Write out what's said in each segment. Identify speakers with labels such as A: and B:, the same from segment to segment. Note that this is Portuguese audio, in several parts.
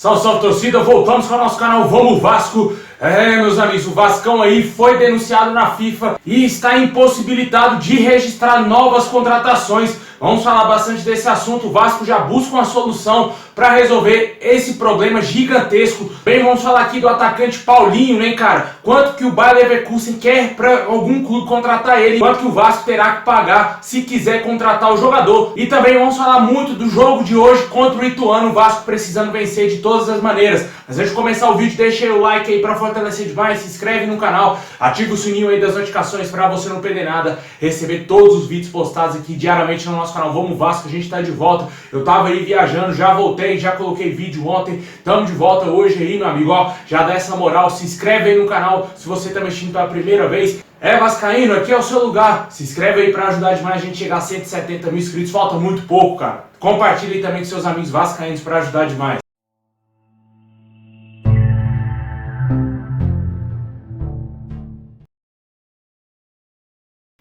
A: Salve, salve torcida, voltamos com o nosso canal Vamos Vasco. Meus amigos, o Vascão aí foi denunciado na FIFA e está impossibilitado de registrar novas contratações. Vamos falar bastante desse assunto. O Vasco já busca uma solução para resolver esse problema gigantesco. Bem, vamos falar aqui do atacante Paulinho, né, cara? Quanto que o Bayer Leverkusen quer para algum clube contratar ele, quanto que o Vasco terá que pagar se quiser contratar o jogador. E também vamos falar muito do jogo de hoje contra o Ituano, o Vasco precisando vencer de todas as maneiras. Mas antes de começar o vídeo, deixa aí o like aí para fortalecer demais, se inscreve no canal, ativa o sininho aí das notificações para você não perder nada, receber todos os vídeos postados aqui diariamente no nosso canal Vamos Vasco. A gente tá de volta, eu tava aí viajando, já voltei, já coloquei vídeo ontem, tamo de volta hoje aí, meu amigo, ó, já dá essa moral, se inscreve aí no canal se você tá mexendo pela primeira vez. Vascaíno, aqui é o seu lugar, se inscreve aí para ajudar demais a gente chegar a 170 mil inscritos, falta muito pouco, cara. Compartilha aí também com seus amigos vascaínos para ajudar demais.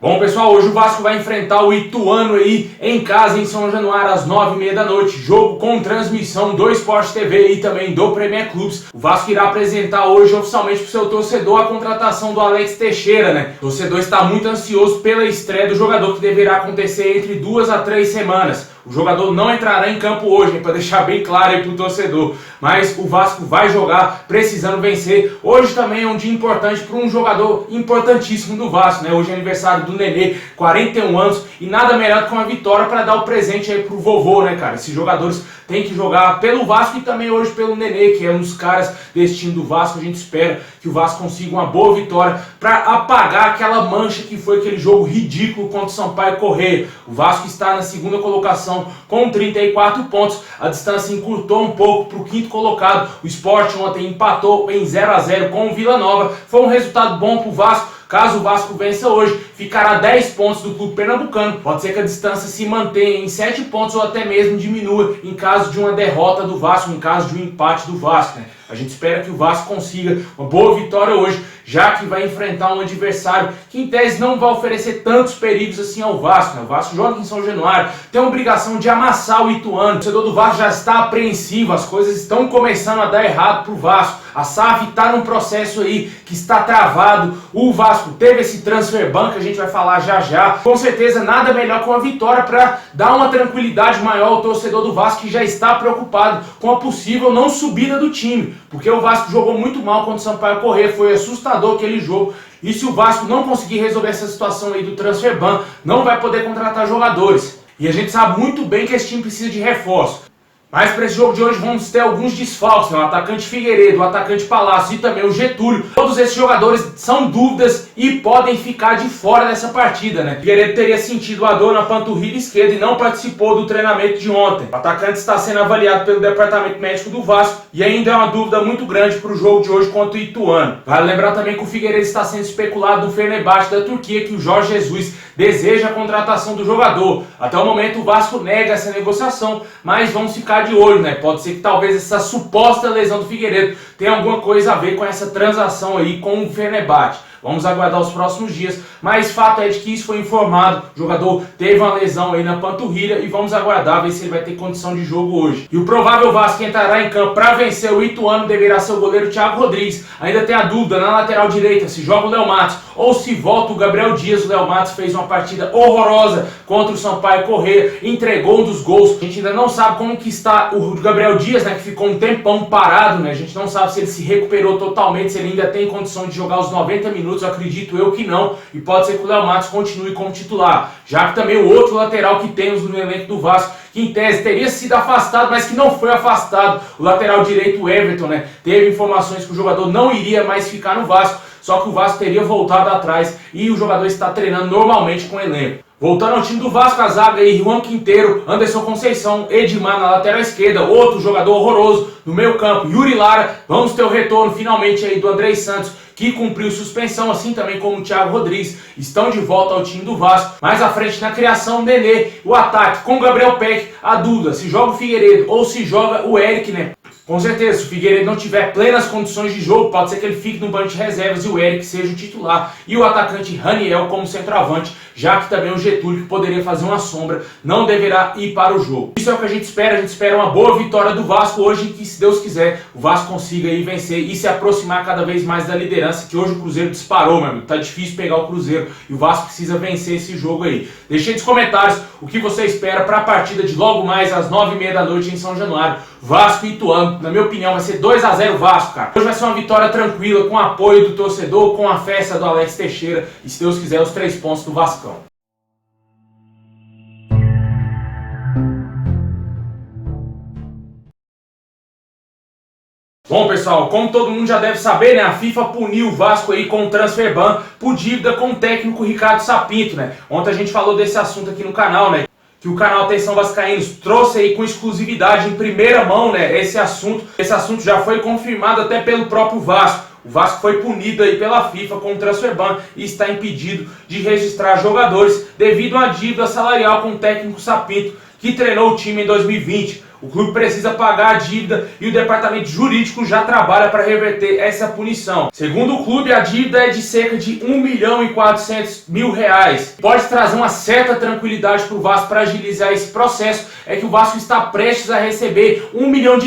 A: Bom, pessoal, hoje o Vasco vai enfrentar o Ituano aí em casa em São Januário às 9h30 da noite. Jogo com transmissão do Sport TV e também do Premier Clubes. O Vasco irá apresentar hoje oficialmente para o seu torcedor a contratação do Alex Teixeira, né? O torcedor está muito ansioso pela estreia do jogador que deverá acontecer entre 2 a 3 semanas. O jogador não entrará em campo hoje, para deixar bem claro aí pro torcedor. Mas o Vasco vai jogar precisando vencer. Hoje também é um dia importante para um jogador importantíssimo do Vasco, né? Hoje é aniversário do Nenê, 41 anos, e nada melhor do que uma vitória para dar o presente aí pro vovô, né, cara? Esses jogadores têm que jogar pelo Vasco e também hoje pelo Nenê, que é um dos caras desse time do Vasco. A gente espera que o Vasco consiga uma boa vitória para apagar aquela mancha que foi aquele jogo ridículo contra o Sampaio Corrêa. O Vasco está na segunda colocação com 34 pontos, a distância encurtou um pouco para o quinto colocado. O Sport ontem empatou em 0 a 0 com o Vila Nova, foi um resultado bom para o Vasco. Caso o Vasco vença hoje, ficará 10 pontos do clube pernambucano. Pode ser que a distância se mantenha em 7 pontos ou até mesmo diminua em caso de uma derrota do Vasco, em caso de um empate do Vasco, né? A gente espera que o Vasco consiga uma boa vitória hoje, já que vai enfrentar um adversário que em tese não vai oferecer tantos perigos assim ao Vasco, né? O Vasco joga em São Januário, tem a obrigação de amassar o Ituano. O torcedor do Vasco já está apreensivo, as coisas estão começando a dar errado pro Vasco. A SAF está num processo aí que está travado. O Vasco teve esse transfer ban que a gente vai falar já já. Com certeza nada melhor que uma vitória para dar uma tranquilidade maior ao torcedor do Vasco, que já está preocupado com a possível não subida do time. Porque o Vasco jogou muito mal contra o Sampaio Corrêa, foi assustador aquele jogo. E se o Vasco não conseguir resolver essa situação aí do transfer ban, não vai poder contratar jogadores. E a gente sabe muito bem que esse time precisa de reforço. Mas para esse jogo de hoje vamos ter alguns desfalques, né? O atacante Figueiredo, o atacante Palácio e também o Getúlio. Todos esses jogadores são dúvidas e podem ficar de fora dessa partida, né? Figueiredo teria sentido a dor na panturrilha esquerda e não participou do treinamento de ontem. O atacante está sendo avaliado pelo departamento médico do Vasco e ainda é uma dúvida muito grande para o jogo de hoje contra o Ituano. Vale lembrar também que o Figueiredo está sendo especulado no Fenerbahçe da Turquia, que o Jorge Jesus deseja a contratação do jogador. Até o momento o Vasco nega essa negociação, mas vamos ficar de olho, né? Pode ser que talvez essa suposta lesão do Figueiredo tenha alguma coisa a ver com essa transação aí com o Fenerbahçe. Vamos aguardar os próximos dias, mas fato é de que isso foi informado. O jogador teve uma lesão aí na panturrilha e vamos aguardar ver se ele vai ter condição de jogo hoje. E o provável Vasco que entrará em campo para vencer o Ituano deverá ser o goleiro Thiago Rodrigues. Ainda tem a dúvida na lateral direita se joga o Léo Matos ou se volta o Gabriel Dias. O Léo Matos fez uma partida horrorosa contra o Sampaio Corrêa, entregou um dos gols. A gente ainda não sabe como que está o Gabriel Dias, né, que ficou um tempão parado, né? A gente não sabe se ele se recuperou totalmente, se ele ainda tem condição de jogar os 90 minutos. Acredito eu que não, e pode ser que o Léo Matos continue como titular, já que também o outro lateral que temos no elenco do Vasco, que em tese teria sido afastado, mas que não foi afastado, o lateral direito, o Everton, né? Teve informações que o jogador não iria mais ficar no Vasco, só que o Vasco teria voltado atrás e o jogador está treinando normalmente com o elenco. Voltando ao time do Vasco, a zaga aí, Juan Quinteiro, Anderson Conceição, Edmar na lateral esquerda, outro jogador horroroso no meio campo, Yuri Lara. Vamos ter o retorno finalmente aí do Andrei Santos, que cumpriu suspensão, assim também como o Thiago Rodrigues, estão de volta ao time do Vasco. Mais à frente na criação, o Nenê, o ataque com o Gabriel Peck, a dúvida se joga o Figueiredo ou se joga o Eric, né? Com certeza, se o Figueiredo não tiver plenas condições de jogo, pode ser que ele fique no banco de reservas e o Eric seja o titular. E o atacante Raniel como centroavante, já que também o Getúlio, que poderia fazer uma sombra, não deverá ir para o jogo. Isso é o que a gente espera uma boa vitória do Vasco hoje, que se Deus quiser, o Vasco consiga aí vencer e se aproximar cada vez mais da liderança, que hoje o Cruzeiro disparou, meu amigo. Tá difícil pegar o Cruzeiro e o Vasco precisa vencer esse jogo aí. Deixe nos comentários o que você espera para a partida de logo mais às 9h30 da noite em São Januário, Vasco e Ituano. Na minha opinião, vai ser 2-0 Vasco, cara. Hoje vai ser uma vitória tranquila, com apoio do torcedor, com a festa do Alex Teixeira e, se Deus quiser, os 3 pontos do Vascão. Bom, pessoal, como todo mundo já deve saber, né, a FIFA puniu o Vasco aí com o transfer ban por dívida com o técnico Ricardo Sapinto, né? Ontem a gente falou desse assunto aqui no canal, né? Que o canal Atenção Vascaínos trouxe aí com exclusividade em primeira mão, né, esse assunto. Esse assunto já foi confirmado até pelo próprio Vasco. O Vasco foi punido aí pela FIFA com o transfer ban e está impedido de registrar jogadores devido a uma dívida salarial com o técnico Sapinto, que treinou o time em 2020. O clube precisa pagar a dívida e o departamento jurídico já trabalha para reverter essa punição. Segundo o clube, a dívida é de cerca de R$1.400.000. Pode trazer uma certa tranquilidade para o Vasco para agilizar esse processo. É que o Vasco está prestes a receber $1 milhão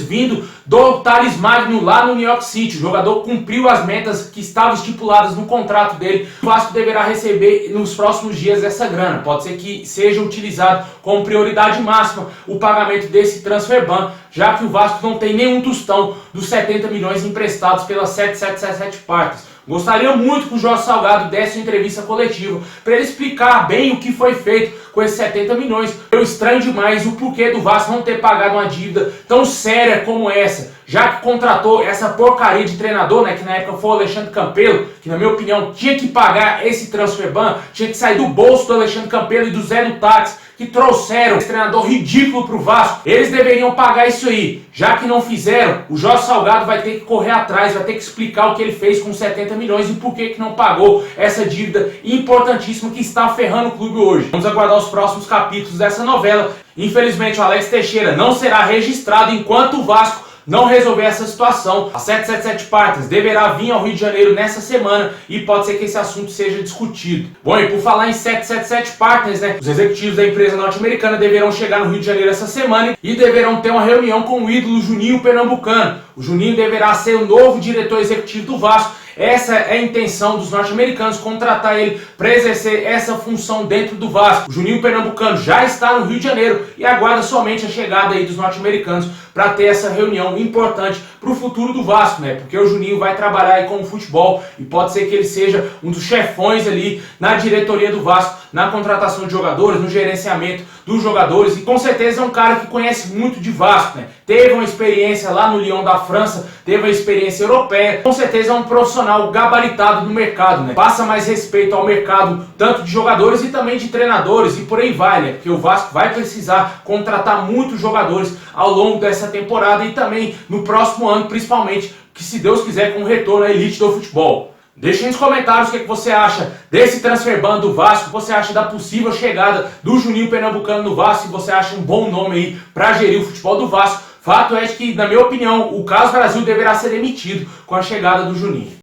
A: vindo do Thales Magno lá no New York City. O jogador cumpriu as metas que estavam estipuladas no contrato dele. O Vasco deverá receber nos próximos dias essa grana. Pode ser que seja utilizado como prioridade máxima o pagamento desse transfer ban, já que o Vasco não tem nenhum tostão dos 70 milhões emprestados pela 7777 Partners. Gostaria muito que o Jorge Salgado desse uma entrevista coletiva para ele explicar bem o que foi feito com esses 70 milhões. Eu estranho demais o porquê do Vasco não ter pagado uma dívida tão séria como essa, já que contratou essa porcaria de treinador, né, que na época foi o Alexandre Campelo, que na minha opinião tinha que pagar esse transfer ban, tinha que sair do bolso do Alexandre Campelo e do Zé do Táxi, que trouxeram esse treinador ridículo pro Vasco. Eles deveriam pagar isso aí. Já que não fizeram, o Jorge Salgado vai ter que correr atrás, vai ter que explicar o que ele fez com 70 milhões e por que não pagou essa dívida importantíssima que está ferrando o clube hoje. Vamos aguardar os próximos capítulos dessa novela. Infelizmente, o Alex Teixeira não será registrado enquanto o Vasco não resolver essa situação. A 777 Partners deverá vir ao Rio de Janeiro nessa semana e pode ser que esse assunto seja discutido. Bom, e por falar em 777 Partners, né, os executivos da empresa norte-americana deverão chegar no Rio de Janeiro essa semana e deverão ter uma reunião com o ídolo Juninho Pernambucano. O Juninho deverá ser o novo diretor executivo do Vasco. Essa é a intenção dos norte-americanos, contratar ele para exercer essa função dentro do Vasco. O Juninho Pernambucano já está no Rio de Janeiro e aguarda somente a chegada aí dos norte-americanos para ter essa reunião importante para o futuro do Vasco, né? Porque o Juninho vai trabalhar aí com o futebol e pode ser que ele seja um dos chefões ali na diretoria do Vasco, na contratação de jogadores, no gerenciamento dos jogadores, e com certeza é um cara que conhece muito de Vasco, né? Teve uma experiência lá no Lyon da França, teve uma experiência europeia, com certeza é um profissional gabaritado no mercado, né? Passa mais respeito ao mercado, tanto de jogadores e também de treinadores, e por aí vai, né? Porque o Vasco vai precisar contratar muitos jogadores ao longo dessa temporada e também no próximo ano, principalmente, que se Deus quiser, com o retorno à elite do futebol. Deixe nos comentários o que você acha desse transfer ban do Vasco, o que você acha da possível chegada do Juninho Pernambucano no Vasco, se você acha um bom nome aí para gerir o futebol do Vasco. Fato é que, na minha opinião, o Caso Brasil deverá ser demitido com a chegada do Juninho.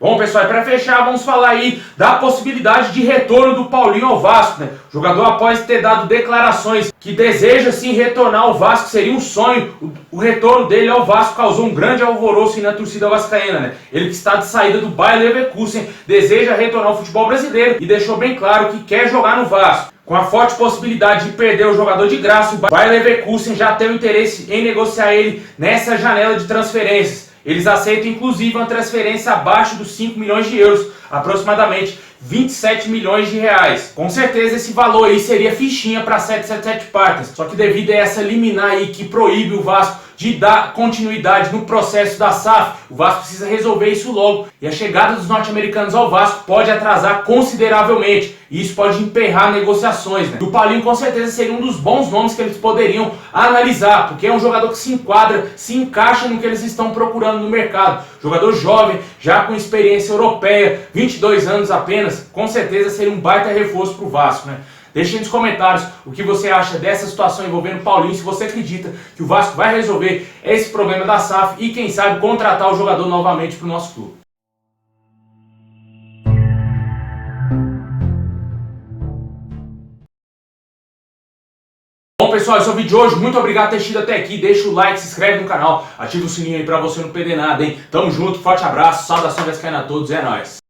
A: Bom, pessoal, e para fechar, vamos falar aí da possibilidade de retorno do Paulinho ao Vasco, né? O jogador, após ter dado declarações que deseja sim retornar ao Vasco, seria um sonho, o retorno dele ao Vasco causou um grande alvoroço na torcida vascaína, né? Ele que está de saída do Bayer Leverkusen, deseja retornar ao futebol brasileiro e deixou bem claro que quer jogar no Vasco. Com a forte possibilidade de perder o jogador de graça, o Bayer Leverkusen já tem o interesse em negociar ele nessa janela de transferências. Eles aceitam inclusive uma transferência abaixo dos 5 milhões de euros, aproximadamente 27 milhões de reais. Com certeza esse valor aí seria fichinha para 777 Partners, só que devido a essa liminar aí que proíbe o Vasco de dar continuidade no processo da SAF. O Vasco precisa resolver isso logo, e a chegada dos norte-americanos ao Vasco pode atrasar consideravelmente, e isso pode emperrar negociações, né? E o Paulinho com certeza seria um dos bons nomes que eles poderiam analisar, porque é um jogador que se enquadra, se encaixa no que eles estão procurando no mercado. Jogador jovem, já com experiência europeia, 22 anos apenas, com certeza seria um baita reforço para o Vasco, né? Deixe nos comentários o que você acha dessa situação envolvendo o Paulinho, se você acredita que o Vasco vai resolver esse problema da SAF e, quem sabe, contratar o jogador novamente para o nosso clube. Bom, pessoal, esse é o vídeo de hoje. Muito obrigado por ter assistido até aqui. Deixa o like, se inscreve no canal, ativa o sininho aí pra você não perder nada, hein? Tamo junto, forte abraço, saudação vascaína a todos, é nóis!